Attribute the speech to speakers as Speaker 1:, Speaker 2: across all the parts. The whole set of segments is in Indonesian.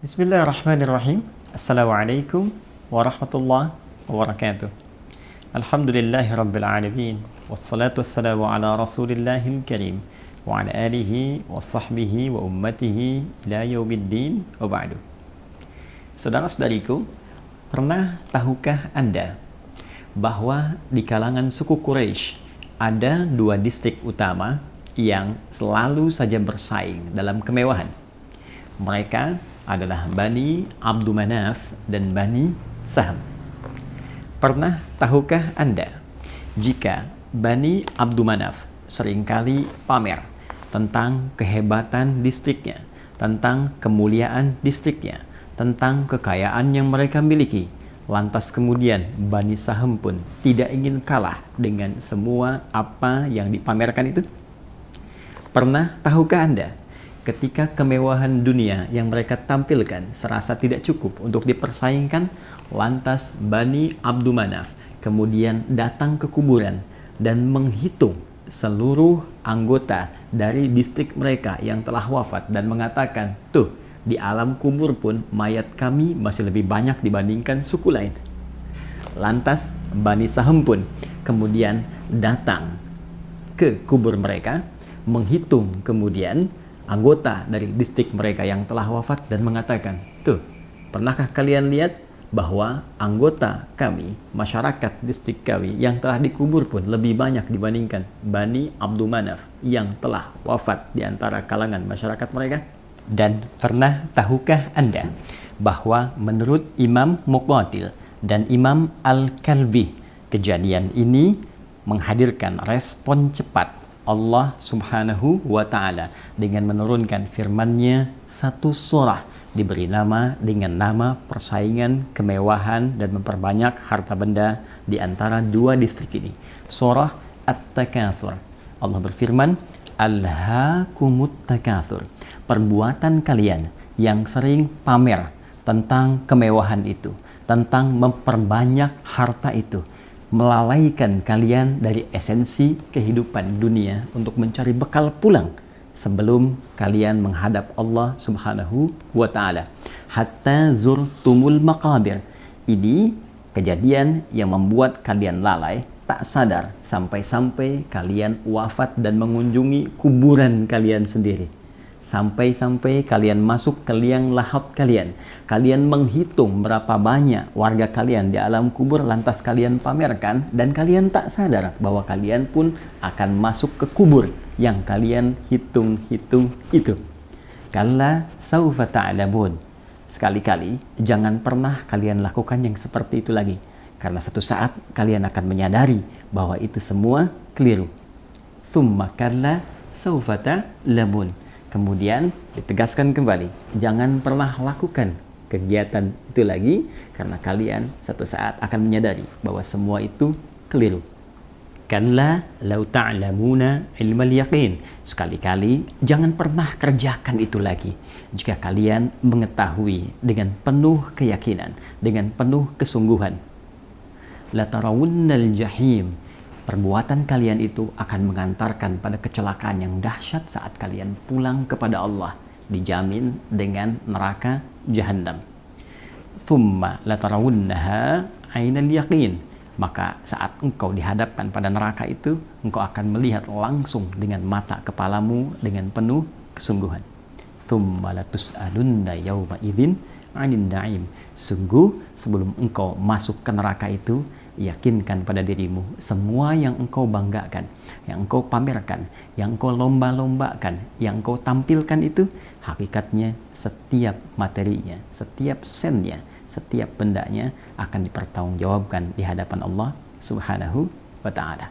Speaker 1: Bismillahirrahmanirrahim. Assalamualaikum warahmatullahi wabarakatuh. Alhamdulillahi rabbil alamin. Wassalatu wassalamu ala rasulillahil karim wa ala alihi wa sahbihi wa ummatihi ila yaumiddin wa ba'du. Saudara-saudariku, pernah tahukah Anda bahwa di kalangan suku Quraisy ada dua distrik utama yang selalu saja bersaing dalam kemewahan? Mereka adalah Bani Abdumanaf dan Bani Saham. Pernah tahukah Anda jika Bani Abdumanaf seringkali pamer tentang kehebatan distriknya, tentang kemuliaan distriknya, tentang kekayaan yang mereka miliki, lantas kemudian Bani Saham pun tidak ingin kalah dengan semua apa yang dipamerkan itu? Pernah tahukah Anda ketika kemewahan dunia yang mereka tampilkan serasa tidak cukup untuk dipersaingkan, lantas Bani Abdumanaf kemudian datang ke kuburan dan menghitung seluruh anggota dari distrik mereka yang telah wafat dan mengatakan, tuh, di alam kubur pun mayat kami masih lebih banyak dibandingkan suku lain. Lantas Bani Saham pun kemudian datang ke kubur mereka, menghitung kemudian anggota dari distrik mereka yang telah wafat dan mengatakan, tuh, pernahkah kalian lihat bahwa anggota kami, masyarakat distrik kami yang telah dikubur pun lebih banyak dibandingkan Bani Abdumanaf yang telah wafat di antara kalangan masyarakat mereka? Dan pernah tahukah Anda bahwa menurut Imam Muqatil dan Imam Al-Kalbi, kejadian ini menghadirkan respon cepat Allah Subhanahu wa Ta'ala dengan menurunkan firman-Nya satu surah diberi nama dengan nama persaingan kemewahan dan memperbanyak harta benda di antara dua distrik ini. Surah At-Takatsur. Allah berfirman, Alhaakumut takatsur. Perbuatan kalian yang sering pamer tentang kemewahan itu, tentang memperbanyak harta itu, melalaikan kalian dari esensi kehidupan dunia untuk mencari bekal pulang sebelum kalian menghadap Allah Subhanahu wa Ta'ala. Hatta zurtumul maqabir. Ini kejadian yang membuat kalian lalai, tak sadar, sampai-sampai kalian wafat dan mengunjungi kuburan kalian sendiri. Sampai-sampai kalian masuk ke liang lahat kalian. Kalian menghitung berapa banyak warga kalian di alam kubur, lantas kalian pamerkan, dan kalian tak sadar bahwa kalian pun akan masuk ke kubur yang kalian hitung-hitung itu. Kalla saufa ta'lamun. Sekali-kali jangan pernah kalian lakukan yang seperti itu lagi, karena satu saat kalian akan menyadari bahwa itu semua keliru. Thumma kalla saufa ta'lamun. Kemudian ditegaskan kembali, jangan pernah lakukan kegiatan itu lagi, karena kalian satu saat akan menyadari bahwa semua itu keliru. Kalla lau ta'lamuna ilmal yaqin. Sekali-kali jangan pernah kerjakan itu lagi jika kalian mengetahui dengan penuh keyakinan, dengan penuh kesungguhan. La tarawunnal jahim. Perbuatan kalian itu akan mengantarkan pada kecelakaan yang dahsyat saat kalian pulang kepada Allah, dijamin dengan neraka Jahannam. Thumma latarawunnaha ainal yaqin. Maka saat engkau dihadapkan pada neraka itu, engkau akan melihat langsung dengan mata kepalamu dengan penuh kesungguhan. Thumma latus'alunna yawma idzin 'anil na'im. Sungguh sebelum engkau masuk ke neraka itu, yakinkan pada dirimu semua yang engkau banggakan, yang engkau pamerkan, yang engkau lomba-lombakan, yang engkau tampilkan itu, hakikatnya setiap materinya, setiap sennya, setiap bendanya akan dipertanggungjawabkan di hadapan Allah Subhanahu wa Ta'ala.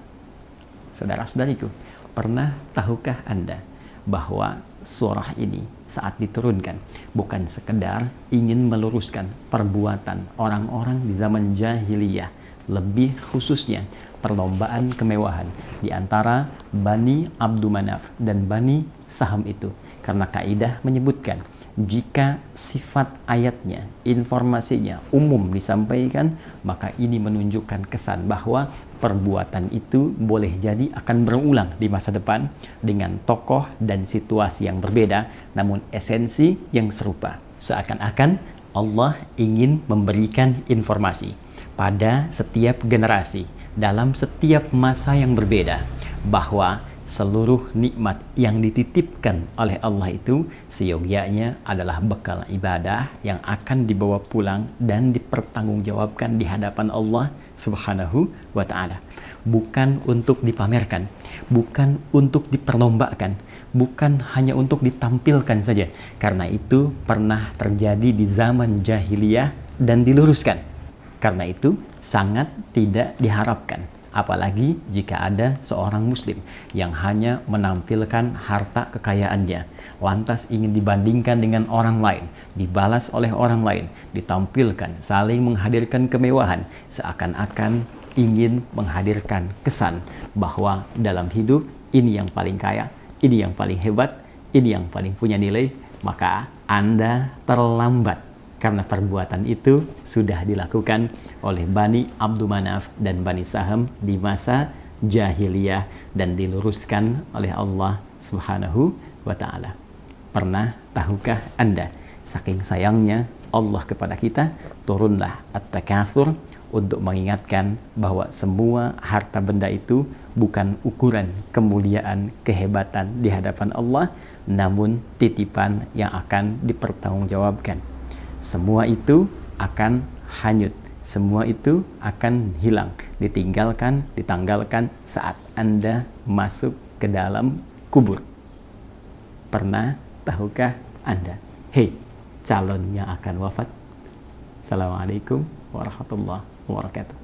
Speaker 1: Saudara-saudariku, pernah tahukah Anda bahwa surah ini saat diturunkan bukan sekedar ingin meluruskan perbuatan orang-orang di zaman jahiliyah, lebih khususnya perlombaan kemewahan di antara Bani Abdumanaf dan Bani Saham itu, karena kaidah menyebutkan jika sifat ayatnya, informasinya umum disampaikan, maka ini menunjukkan kesan bahwa perbuatan itu boleh jadi akan berulang di masa depan dengan tokoh dan situasi yang berbeda, namun esensi yang serupa. Seakan-akan Allah ingin memberikan informasi pada setiap generasi, dalam setiap masa yang berbeda, bahwa seluruh nikmat yang dititipkan oleh Allah itu seyogyanya adalah bekal ibadah yang akan dibawa pulang dan dipertanggungjawabkan di hadapan Allah Subhanahu wa Ta'ala. Bukan untuk dipamerkan, bukan untuk diperlombakan, bukan hanya untuk ditampilkan saja. Karena itu pernah terjadi di zaman jahiliyah dan diluruskan. Karena itu sangat tidak diharapkan. Apalagi jika ada seorang muslim yang hanya menampilkan harta kekayaannya, lantas ingin dibandingkan dengan orang lain, dibalas oleh orang lain, ditampilkan, saling menghadirkan kemewahan, seakan-akan ingin menghadirkan kesan bahwa dalam hidup ini yang paling kaya, ini yang paling hebat, ini yang paling punya nilai, maka Anda terlambat. Karena perbuatan itu sudah dilakukan oleh Bani Abdul Manaf dan Bani Saham di masa jahiliyah dan diluruskan oleh Allah Subhanahu wa Ta'ala. Pernah tahukah Anda, saking sayangnya Allah kepada kita, turunlah At-Takatsur untuk mengingatkan bahwa semua harta benda itu bukan ukuran kemuliaan, kehebatan di hadapan Allah, namun titipan yang akan dipertanggungjawabkan. Semua itu akan hanyut, semua itu akan hilang, ditinggalkan, ditanggalkan saat Anda masuk ke dalam kubur. Pernah tahukah Anda, hei calon yang akan wafat? Assalamualaikum warahmatullahi wabarakatuh.